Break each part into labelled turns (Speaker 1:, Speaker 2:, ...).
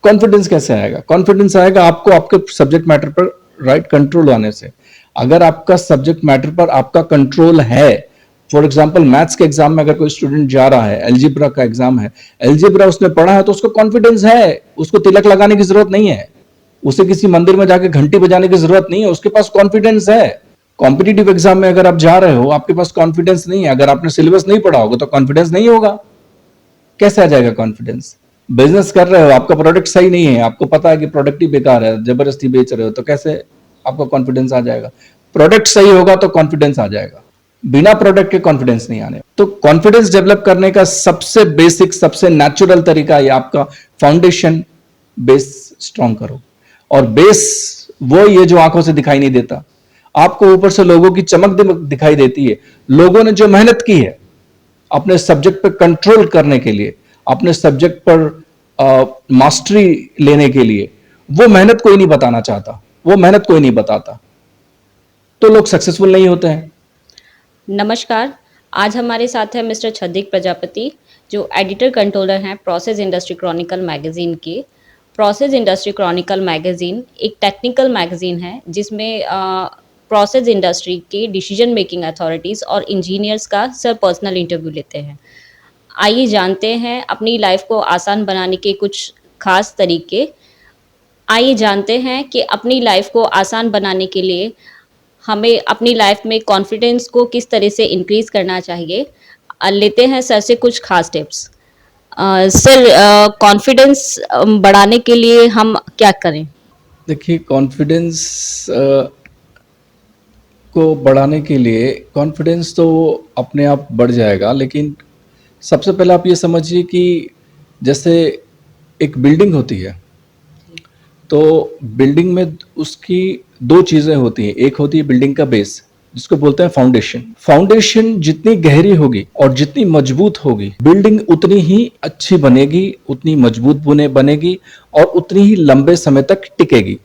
Speaker 1: Confidence कैसे आएगा? Confidence आएगा आपको आपके सब्जेक्ट मैटर पर राइट कंट्रोल आने से। अगर आपका सब्जेक्ट मैटर पर आपका कंट्रोल है, फॉर एग्जाम्पल मैथ्स के एग्जाम में अगर कोई स्टूडेंट जा रहा है, एल्जेब्रा का एग्जाम है, एल्जेब्रा उसने पढ़ा है तो उसको कॉन्फिडेंस है, उसको तिलक लगाने की जरूरत नहीं है, उसे किसी मंदिर में जाके घंटी बजाने की जरूरत नहीं है, उसके पास कॉन्फिडेंस है। कॉम्पिटिटिव एग्जाम में अगर आप जा रहे हो, आपके पास कॉन्फिडेंस नहीं है, अगर आपने सिलेबस नहीं पढ़ा होगा तो कॉन्फिडेंस नहीं होगा। कैसे आ जाएगा कॉन्फिडेंस? बिजनेस कर रहे हो, आपका प्रोडक्ट सही नहीं है, आपको पता है कि प्रोडक्ट ही बेकार है, जबरदस्ती बेच रहे हो, तो कैसे आपका कॉन्फिडेंस आ जाएगा? प्रोडक्ट सही होगा तो कॉन्फिडेंस आ जाएगा, बिना प्रोडक्ट के कॉन्फिडेंस नहीं आने। तो कॉन्फिडेंस डेवलप करने का सबसे बेसिक, सबसे नेचुरल तरीका ये आपका फाउंडेशन, बेस स्ट्रॉन्ग करो। और बेस वो ये जो आंखों से दिखाई नहीं देता, आपको ऊपर से लोगों की चमक दिखाई देती है। लोगों ने जो मेहनत की है अपने सब्जेक्ट पर कंट्रोल करने के लिए, अपने सब्जेक्ट पर मास्टरी लेने के लिए, वो मेहनत कोई नहीं बताना चाहता, वो मेहनत कोई नहीं बताता, तो लोग सक्सेसफुल नहीं होते हैं।
Speaker 2: नमस्कार, आज हमारे साथ है मिस्टर छद्दिक प्रजापति, जो एडिटर कंट्रोलर हैं प्रोसेस इंडस्ट्री क्रॉनिकल मैगजीन के। प्रोसेस इंडस्ट्री क्रॉनिकल मैगजीन एक टेक्निकल मैगजीन है जिसमें प्रोसेस इंडस्ट्री के डिसीजन मेकिंग अथॉरिटीज़ और इंजीनियर्स का सर पर्सनल इंटरव्यू लेते हैं। आइए जानते हैं अपनी लाइफ को आसान बनाने के कुछ खास तरीके। आइए जानते हैं कि अपनी लाइफ को आसान बनाने के लिए हमें अपनी लाइफ में कॉन्फिडेंस को किस तरह से इंक्रीज करना चाहिए। लेते हैं सर से कुछ खास टिप्स। सर, कॉन्फिडेंस बढ़ाने के लिए हम क्या करें?
Speaker 1: देखिए, कॉन्फिडेंस को बढ़ाने के लिए, कॉन्फिडेंस तो अपने आप बढ़ जाएगा, लेकिन सबसे पहले आप ये समझिए कि जैसे एक बिल्डिंग होती है, तो बिल्डिंग में उसकी दो चीजें होती हैं। एक होती है बिल्डिंग का बेस, जिसको बोलते हैं फाउंडेशन। फाउंडेशन जितनी गहरी होगी और जितनी मजबूत होगी, बिल्डिंग उतनी ही अच्छी बनेगी, उतनी मजबूत बनेगी और उतनी ही लंबे समय तक टिकेगी।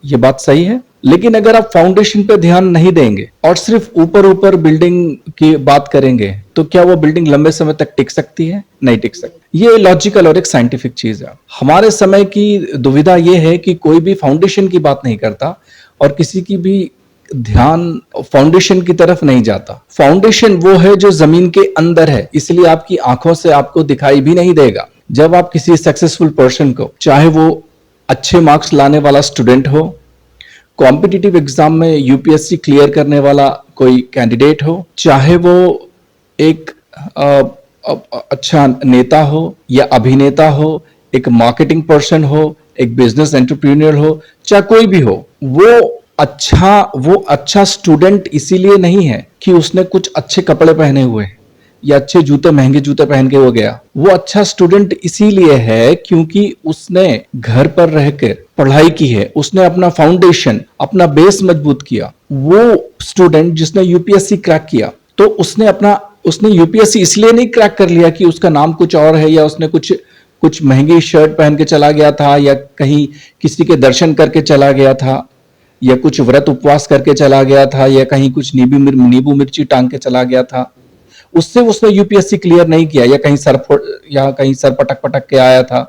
Speaker 1: ये बात सही है। लेकिन अगर आप फाउंडेशन पे ध्यान नहीं देंगे और सिर्फ ऊपर ऊपर बिल्डिंग की बात करेंगे, तो क्या वो बिल्डिंग लंबे समय तक टिक सकती है? नहीं टिक सकती। ये लॉजिकल और एक साइंटिफिक चीज है। हमारे समय की दुविधा ये है कि कोई भी फाउंडेशन की बात नहीं करता और किसी की भी ध्यान फाउंडेशन की तरफ नहीं जाता। फाउंडेशन वो है जो जमीन के अंदर है, इसलिए आपकी आंखों से आपको दिखाई भी नहीं देगा। जब आप किसी सक्सेसफुल पर्सन को, चाहे वो अच्छे मार्क्स लाने वाला स्टूडेंट हो, कॉम्पिटिटिव एग्जाम में यूपीएससी क्लियर करने वाला कोई कैंडिडेट हो, चाहे वो एक अच्छा नेता हो या अभिनेता हो, एक मार्केटिंग पर्सन हो, एक बिजनेस एंटरप्रेन्योर हो, चाहे कोई भी हो, वो अच्छा स्टूडेंट इसीलिए नहीं है कि उसने कुछ अच्छे कपड़े पहने हुए हैं या अच्छे जूते, महंगे जूते पहन के वो गया। वो अच्छा स्टूडेंट इसीलिए है क्योंकि उसने घर पर रहकर पढ़ाई की है, उसने अपना फाउंडेशन, अपना बेस मजबूत किया। वो स्टूडेंट जिसने यूपीएससी क्रैक किया, तो उसने यूपीएससी इसलिए नहीं क्रैक कर लिया कि उसका नाम कुछ और है, या उसने कुछ महंगी शर्ट पहन के चला गया था, या कहीं किसी के दर्शन करके चला गया था, या कुछ व्रत उपवास करके चला गया था, या कहीं कुछ नींबू मिर्ची टांग के चला गया था, उससे उसने यूपीएससी क्लियर नहीं किया, या कहीं सर पटक के आया था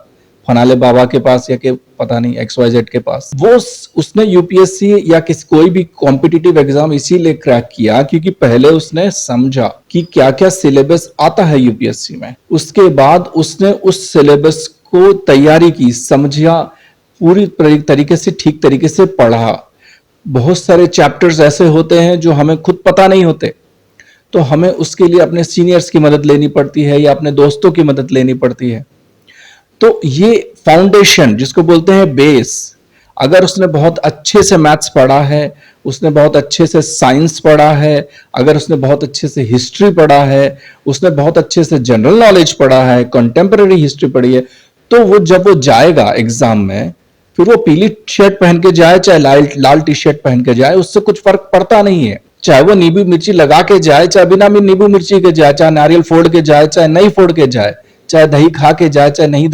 Speaker 1: फनाले बाबा के पास, या के पता नहीं XYZ के पास। उसने यूपीएससी या कोई भी कॉम्पिटिटिव एग्जाम इसीलिए क्रैक किया क्योंकि पहले उसने समझा कि क्या क्या सिलेबस आता है यूपीएससी में। उसके बाद उसने उस सिलेबस को तैयारी की, समझा, पूरी तरीके से, ठीक तरीके से पढ़ा। बहुत सारे चैप्टर्स ऐसे होते हैं जो हमें खुद पता नहीं होते, तो हमें उसके लिए अपने सीनियर्स की मदद लेनी पड़ती है या अपने दोस्तों की मदद लेनी पड़ती है। तो ये फाउंडेशन जिसको बोलते हैं बेस, अगर उसने बहुत अच्छे से मैथ्स पढ़ा है, उसने बहुत अच्छे से साइंस पढ़ा है, अगर उसने बहुत अच्छे से हिस्ट्री पढ़ा है, उसने बहुत अच्छे से जनरल नॉलेज पढ़ा है, कंटेम्पररी हिस्ट्री पढ़ी है, तो वो जब वो जाएगा एग्जाम में, फिर वो पीली शर्ट पहन के जाए चाहे लाल टी शर्ट पहन के जाए, उससे कुछ फर्क पड़ता नहीं है। चाहे वो नींबू मिर्ची लगा के जाए, चाहे बिना नींबू मिर्ची के जाए, चाहे नारियल फोड़ के जाए, चाहे नहीं फोड़ के जाए, चाहे दही खा के जाए, चाहे नहीं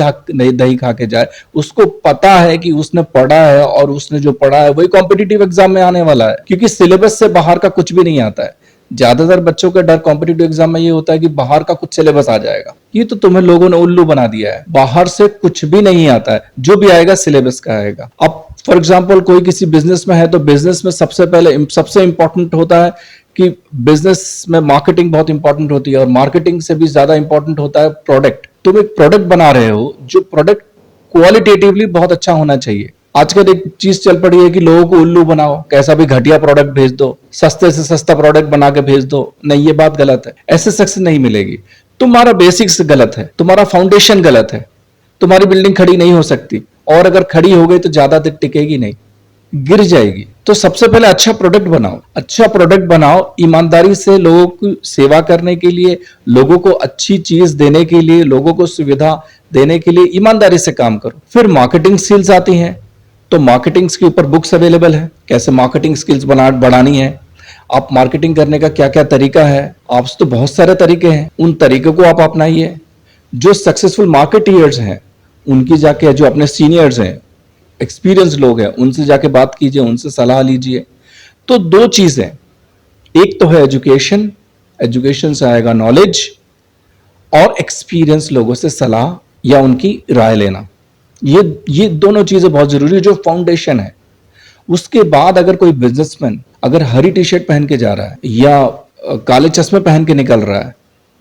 Speaker 1: दही खा के जाए, उसको पता है कि उसने पढ़ा है और उसने जो पढ़ा है वही कॉम्पिटिटिव एग्जाम में आने वाला है, क्योंकि सिलेबस से बाहर का कुछ भी नहीं आता है। ज्यादातर बच्चों का डर कॉम्पिटिटिव एग्जाम में ये होता है कि बाहर का कुछ सिलेबस आ जाएगा। ये तो तुम्हें लोगों ने उल्लू बना दिया है, बाहर से कुछ भी नहीं आता है, जो भी आएगा सिलेबस का आएगा। अब फॉर एग्जाम्पल कोई किसी बिजनेस में है तो बिजनेस में सबसे इंपॉर्टेंट होता है कि बिजनेस में मार्केटिंग बहुत इंपॉर्टेंट होती है, और मार्केटिंग से भी ज्यादा इंपॉर्टेंट होता है प्रोडक्ट। तुम एक प्रोडक्ट बना रहे हो, जो प्रोडक्ट क्वालिटेटिवली बहुत अच्छा होना चाहिए। आजकल एक चीज चल पड़ी है कि लोगों को उल्लू बनाओ, कैसा भी घटिया प्रोडक्ट भेज दो, सस्ते से सस्ता प्रोडक्ट बना के भेज दो। नहीं, ये बात गलत है, ऐसे सक्सेस नहीं मिलेगी। तुम्हारा बेसिक्स गलत है, तुम्हारा फाउंडेशन गलत है, तुम्हारी बिल्डिंग खड़ी नहीं हो सकती, और अगर खड़ी हो गई तो ज्यादा देर टिकेगी नहीं, गिर जाएगी। तो सबसे पहले अच्छा प्रोडक्ट बनाओ, अच्छा प्रोडक्ट बनाओ, ईमानदारी से लोगों की सेवा करने के लिए, लोगों को अच्छी चीज देने के लिए, लोगों को सुविधा देने के लिए ईमानदारी से काम करो। फिर मार्केटिंग स्किल्स आती हैं, तो मार्केटिंग के ऊपर बुक्स अवेलेबल है, कैसे मार्केटिंग स्किल्स बढ़ानी है, आप मार्केटिंग करने का क्या क्या तरीका है। आप तो बहुत सारे तरीके हैं, उन तरीकों को आप अपनाइए। जो सक्सेसफुल मार्केटियर्स हैं उनकी जाके, जो अपने सीनियर्स हैं, एक्सपीरियंस लोग हैं, उनसे जाके बात कीजिए, उनसे सलाह लीजिए। तो दो चीजें, एक तो है एजुकेशन, एजुकेशन से आएगा नॉलेज, और एक्सपीरियंस लोगों से सलाह या उनकी राय लेना। ये दोनों चीजें बहुत जरूरी है, जो फाउंडेशन है। उसके बाद अगर कोई बिजनेसमैन अगर हरी टी शर्ट पहन के जा रहा है, या काले चश्मे पहन के निकल रहा है,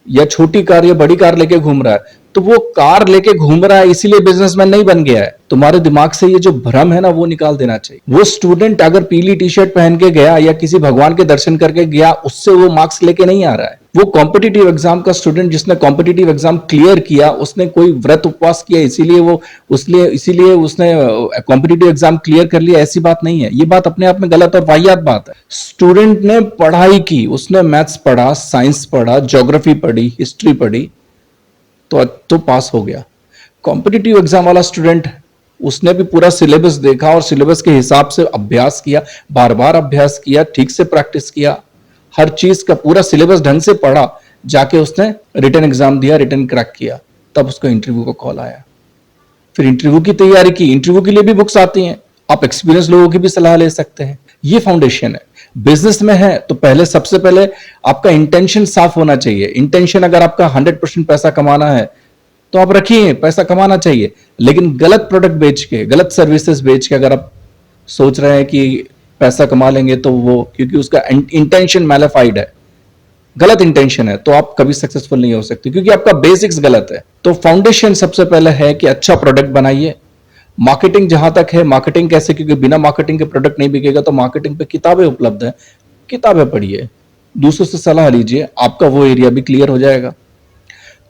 Speaker 1: या छोटी कार या बड़ी कार लेके घूम रहा है, तो वो कार लेके घूम रहा है इसीलिए बिजनेसमैन नहीं बन गया है। तुम्हारे दिमाग से ये जो भ्रम है ना, वो निकाल देना चाहिए। वो स्टूडेंट अगर पीली टी शर्ट पहन के गया या किसी भगवान के दर्शन करके गया, उससे वो मार्क्स लेके नहीं आ रहा है। वो कॉम्पिटिटिव एग्जाम का स्टूडेंट जिसने कॉम्पिटिटिव एग्जाम क्लियर किया, उसने कोई व्रत उपवास किया इसीलिए उसने कॉम्पिटिटिव एग्जाम क्लियर कर लिया, ऐसी बात नहीं है। ये बात अपने आप में गलत और वाहियात बात है। स्टूडेंट ने पढ़ाई की, उसने मैथ्स पढ़ा, साइंस पढ़ा, ज्योग्राफी पढ़ी, हिस्ट्री पढ़ी, तो पास हो गया। कॉम्पिटिटिव एग्जाम वाला स्टूडेंट, उसने भी पूरा सिलेबस देखा और सिलेबस के हिसाब से अभ्यास किया, बार बार अभ्यास किया, ठीक से प्रैक्टिस किया, हर चीज का पूरा सिलेबस ढंग से पढ़ा, जाके उसने रिटन एग्जाम दिया, रिटन क्रैक किया, तब उसको इंटरव्यू का कॉल आया। फिर इंटरव्यू की तैयारी की, इंटरव्यू के लिए भी बुक्स आती हैं, आप एक्सपीरियंस लोगों की भी सलाह ले सकते हैं। ये फाउंडेशन है। बिजनेस में है तो सबसे पहले आपका इंटेंशन साफ होना चाहिए। इंटेंशन अगर आपका 100% पैसा कमाना है तो आप रखिए, पैसा कमाना चाहिए, लेकिन गलत प्रोडक्ट बेच के, गलत सर्विसेज बेच के अगर आप सोच रहे हैं कि पैसा कमा लेंगे, तो वो, क्योंकि उसका इंटेंशन मैलिफाइड है, गलत इंटेंशन है, तो आप कभी सक्सेसफुल नहीं हो सकते, क्योंकि आपका बेसिक्स गलत है। तो फाउंडेशन सबसे पहले है कि अच्छा प्रोडक्ट बनाइए। मार्केटिंग जहां तक है, मार्केटिंग कैसे, क्योंकि बिना मार्केटिंग के प्रोडक्ट नहीं बिकेगा, तो मार्केटिंग पे किताबें उपलब्ध हैं, किताबें पढ़िए, दूसरों से सलाह लीजिए, आपका वो एरिया भी क्लियर हो जाएगा।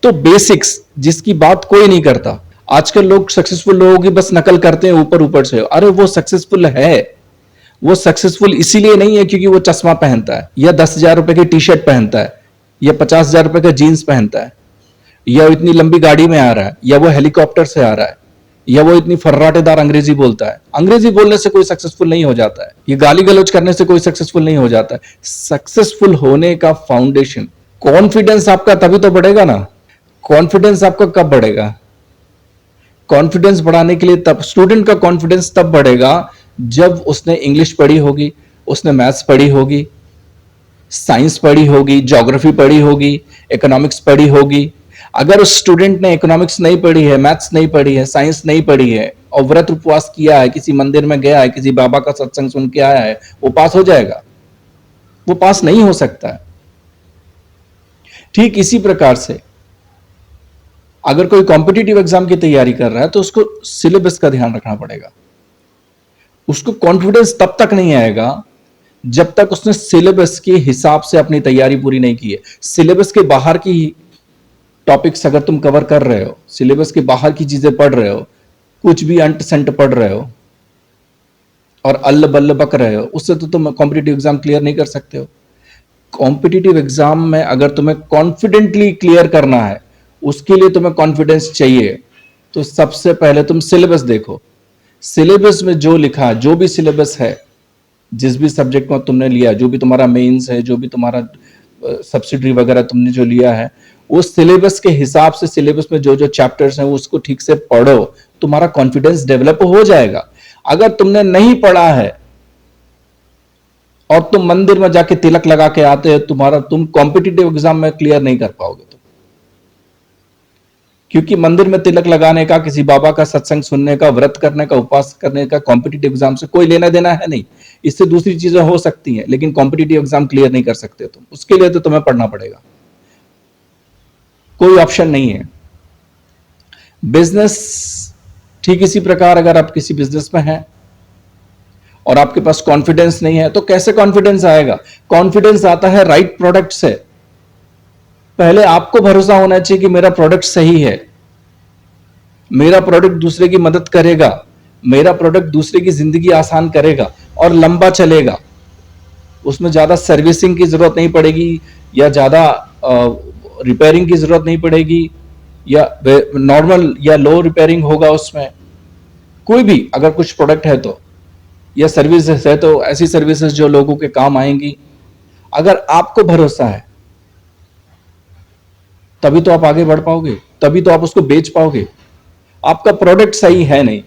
Speaker 1: तो बेसिक्स जिसकी बात कोई नहीं करता, आजकल लोग सक्सेसफुल लोगों की बस नकल करते हैं ऊपर ऊपर से। अरे वो सक्सेसफुल है, वो सक्सेसफुल इसीलिए नहीं है क्योंकि वो चश्मा पहनता है, या 10,000 रुपए की टी शर्ट पहनता है, या 50,000 रुपए का जीन्स पहनता है, या इतनी लंबी गाड़ी में आ रहा है, या वो हेलीकॉप्टर से आ रहा है, या वो इतनी फर्राटेदार अंग्रेजी बोलता है। अंग्रेजी बोलने से कोई सक्सेसफुल नहीं हो जाता है, ये गाली गलौज करने से कोई सक्सेसफुल नहीं हो जाता है। सक्सेसफुल होने का फाउंडेशन, कॉन्फिडेंस आपका तभी तो बढ़ेगा ना। कॉन्फिडेंस आपका कब बढ़ेगा? कॉन्फिडेंस बढ़ाने के लिए तब, स्टूडेंट का कॉन्फिडेंस तब बढ़ेगा जब उसने इंग्लिश पढ़ी होगी, उसने मैथ्स पढ़ी होगी, साइंस पढ़ी होगी, ज्योग्राफी पढ़ी होगी, इकोनॉमिक्स पढ़ी होगी। अगर उस स्टूडेंट ने इकोनॉमिक्स नहीं पढ़ी है, मैथ्स नहीं पढ़ी है, साइंस नहीं पढ़ी है, और व्रत उपवास किया है, किसी मंदिर में गया है, किसी बाबा का सत्संग सुन के आया है, वो पास हो जाएगा? वो पास नहीं हो सकता है। ठीक इसी प्रकार से अगर कोई कॉम्पिटिटिव एग्जाम की तैयारी कर रहा है तो उसको सिलेबस का ध्यान रखना पड़ेगा। उसको कॉन्फिडेंस तब तक नहीं आएगा जब तक उसने सिलेबस के हिसाब से अपनी तैयारी पूरी नहीं की है। सिलेबस के बाहर की टॉपिक्स अगर तुम कवर कर रहे हो, सिलेबस के बाहर की चीजें पढ़ रहे हो, कुछ भी अंट संट पढ़ रहे हो और अल्ल बल्ल बक रहे हो, उससे तो तुम कॉम्पिटिटिव एग्जाम क्लियर नहीं कर सकते हो। कॉम्पिटिटिव एग्जाम में अगर तुम्हें कॉन्फिडेंटली क्लियर करना है, उसके लिए तुम्हें कॉन्फिडेंस चाहिए, तो सबसे पहले तुम सिलेबस देखो। सिलेबस में जो लिखा, जो भी सिलेबस है, जिस भी सब्जेक्ट में तुमने लिया, जो भी तुम्हारा मेंस है, जो भी तुम्हारा सब्सिडरी वगैरह तुमने जो लिया है, उस सिलेबस के हिसाब से, सिलेबस में जो जो चैप्टर्स हैं उसको ठीक से पढ़ो, तुम्हारा कॉन्फिडेंस डेवलप हो जाएगा। अगर तुमने नहीं पढ़ा है और तुम मंदिर में जाके तिलक लगा के आते हो, तुम कॉम्पिटिटिव एग्जाम में क्लियर नहीं कर पाओगे तुम। क्योंकि मंदिर में तिलक लगाने का, किसी बाबा का सत्संग सुनने का, व्रत करने का, उपवास करने का कॉम्पिटिटिव एग्जाम से कोई लेना देना है नहीं। इससे दूसरी चीजें हो सकती हैं, लेकिन कॉम्पिटिटिव एग्जाम क्लियर नहीं कर सकते तुम। उसके लिए तो तुम्हें पढ़ना पड़ेगा, कोई ऑप्शन नहीं है। बिजनेस ठीक इसी प्रकार, अगर आप किसी बिजनेस में हैं और आपके पास कॉन्फिडेंस नहीं है, तो कैसे कॉन्फिडेंस आएगा? कॉन्फिडेंस आता है राइट प्रोडक्ट से। पहले आपको भरोसा होना चाहिए कि मेरा प्रोडक्ट सही है, मेरा प्रोडक्ट दूसरे की मदद करेगा, मेरा प्रोडक्ट दूसरे की जिंदगी आसान करेगा और लंबा चलेगा। उसमें ज्यादा सर्विसिंग की जरूरत नहीं पड़ेगी, या ज्यादा रिपेयरिंग की जरूरत नहीं पड़ेगी, या नॉर्मल या लो रिपेयरिंग होगा उसमें। कोई भी अगर कुछ प्रोडक्ट है तो, या सर्विसेज है तो ऐसी सर्विसेज जो लोगों के काम आएंगी। अगर आपको भरोसा है तभी तो आप आगे बढ़ पाओगे, तभी तो आप उसको बेच पाओगे। आपका प्रोडक्ट सही है नहीं,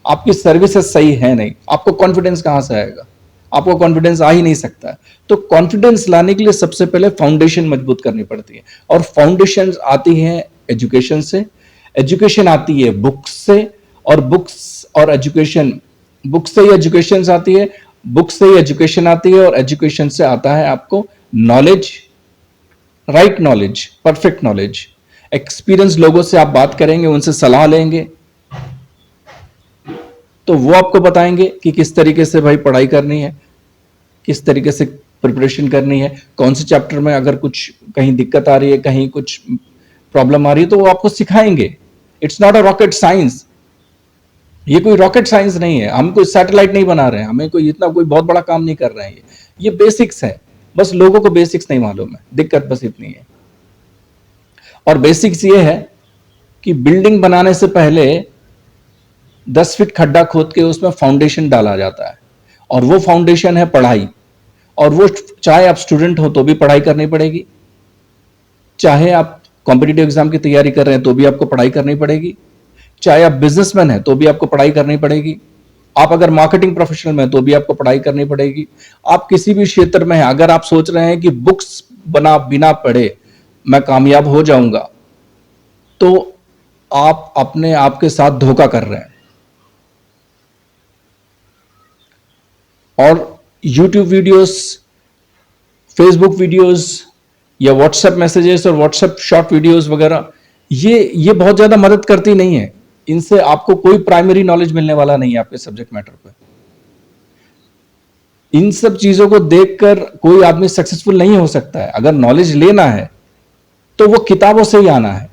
Speaker 1: आपकी सर्विसेज सही है नहीं, आपको कॉन्फिडेंस कहां से आएगा? आपको कॉन्फिडेंस आ ही नहीं सकता है। तो कॉन्फिडेंस लाने के लिए सबसे पहले फाउंडेशन मजबूत करनी पड़ती है, और फाउंडेशन आती है एजुकेशन से, एजुकेशन आती है बुक्स से, और बुक्स और एजुकेशन, बुक्स से ही एजुकेशन आती है, बुक्स से ही एजुकेशन आती है, और एजुकेशन से आता है आपको knowledge, right knowledge, perfect knowledge. Experience लोगों से आप बात करेंगे, उनसे सलाह लेंगे, तो वो आपको बताएंगे कि किस तरीके से भाई पढ़ाई करनी है, किस तरीके से प्रिपरेशन करनी है, कौन से चैप्टर में अगर कुछ कहीं दिक्कत आ रही है, कहीं कुछ प्रॉब्लम आ रही है, तो वो आपको सिखाएंगे। It's not a rocket science, ये कोई रॉकेट साइंस नहीं है। हम कोई सैटेलाइट नहीं बना रहे हैं, हमें कोई इतना कोई बहुत बड़ा काम नहीं कर रहे हैं। ये बेसिक्स है, बस लोगों को बेसिक्स नहीं मालूम है, दिक्कत बस इतनी है। और बेसिक्स ये है कि बिल्डिंग बनाने से पहले 10 फीट खड्डा खोद के उसमें फाउंडेशन डाला जाता है, और वो फाउंडेशन है पढ़ाई। और वो चाहे आप स्टूडेंट हो तो भी पढ़ाई करनी पड़ेगी, चाहे आप कॉम्पिटिटिव एग्जाम की तैयारी कर रहे हैं तो भी आपको पढ़ाई करनी पड़ेगी, चाहे आप बिजनेसमैन हैं तो भी आपको पढ़ाई करनी पड़ेगी, आप अगर मार्केटिंग प्रोफेशनल में तो भी आपको पढ़ाई करनी पड़ेगी। आप किसी भी क्षेत्र में हैं, अगर आप सोच रहे हैं कि बुक्स बिना पढ़े मैं कामयाब हो जाऊंगा, तो आप अपने आप के साथ धोखा कर रहे हैं। और YouTube वीडियोस, फेसबुक वीडियोस, या व्हाट्सएप मैसेजेस और व्हाट्सएप शॉर्ट वीडियोस वगैरह, ये बहुत ज्यादा मदद करती नहीं है। इनसे आपको कोई प्राइमरी नॉलेज मिलने वाला नहीं है आपके सब्जेक्ट मैटर पे। इन सब चीजों को देखकर कोई आदमी सक्सेसफुल नहीं हो सकता है। अगर नॉलेज लेना है तो वो किताबों से ही आना है,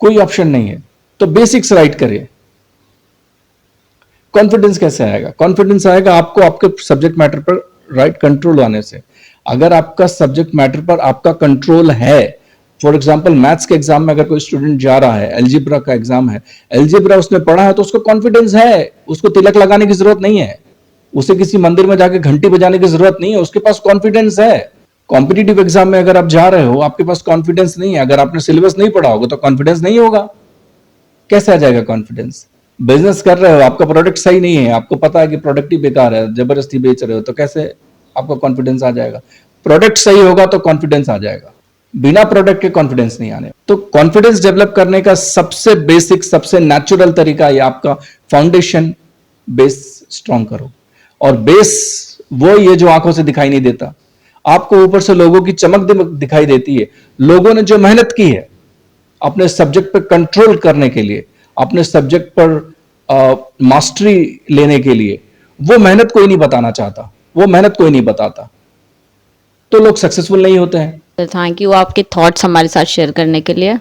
Speaker 1: कोई ऑप्शन नहीं है। तो बेसिक्स राइट करिए। कॉन्फिडेंस कैसे आएगा? कॉन्फिडेंस आएगा आपको आपके सब्जेक्ट मैटर पर राइट कंट्रोल आने से। अगर आपका सब्जेक्ट मैटर पर आपका कंट्रोल है, फॉर एग्जांपल मैथ्स के एग्जाम में अगर कोई स्टूडेंट जा रहा है, अलजेब्रा का एग्जाम है, अलजेब्रा उसने पढ़ा है तो उसको कॉन्फिडेंस है, उसको तिलक लगाने की जरूरत नहीं है, उसे किसी मंदिर में जाके घंटी बजाने की जरूरत नहीं है, उसके पास कॉन्फिडेंस है। कॉम्पिटिटिव एग्जाम में अगर आप जा रहे हो, आपके पास कॉन्फिडेंस नहीं है, अगर आपने सिलेबस नहीं पढ़ा होगा तो कॉन्फिडेंस नहीं होगा। कैसे आ जाएगा कॉन्फिडेंस? बिजनेस कर रहे हो, आपका प्रोडक्ट सही नहीं है, आपको पता है कि प्रोडक्ट ही बेकार है, जबरदस्ती बेच रहे हो, तो कैसे आपका कॉन्फिडेंस आ जाएगा? प्रोडक्ट सही होगा तो कॉन्फिडेंस आ जाएगा, बिना प्रोडक्ट के कॉन्फिडेंस नहीं आने। तो कॉन्फिडेंस डेवलप करने का सबसे बेसिक, सबसे नेचुरल तरीका ये आपका फाउंडेशन, बेस स्ट्रॉन्ग करो। और बेस वो ये जो आंखों से दिखाई नहीं देता, आपको ऊपर से लोगों की चमक दिखाई देती है। लोगों ने जो मेहनत की है अपने सब्जेक्ट पर कंट्रोल करने के लिए, अपने सब्जेक्ट पर मास्टरी लेने के लिए, वो मेहनत कोई नहीं बताना चाहता, वो मेहनत कोई नहीं बताता, तो लोग सक्सेसफुल नहीं होते हैं।
Speaker 2: थैंक यू आपके थॉट्स हमारे साथ शेयर करने के लिए।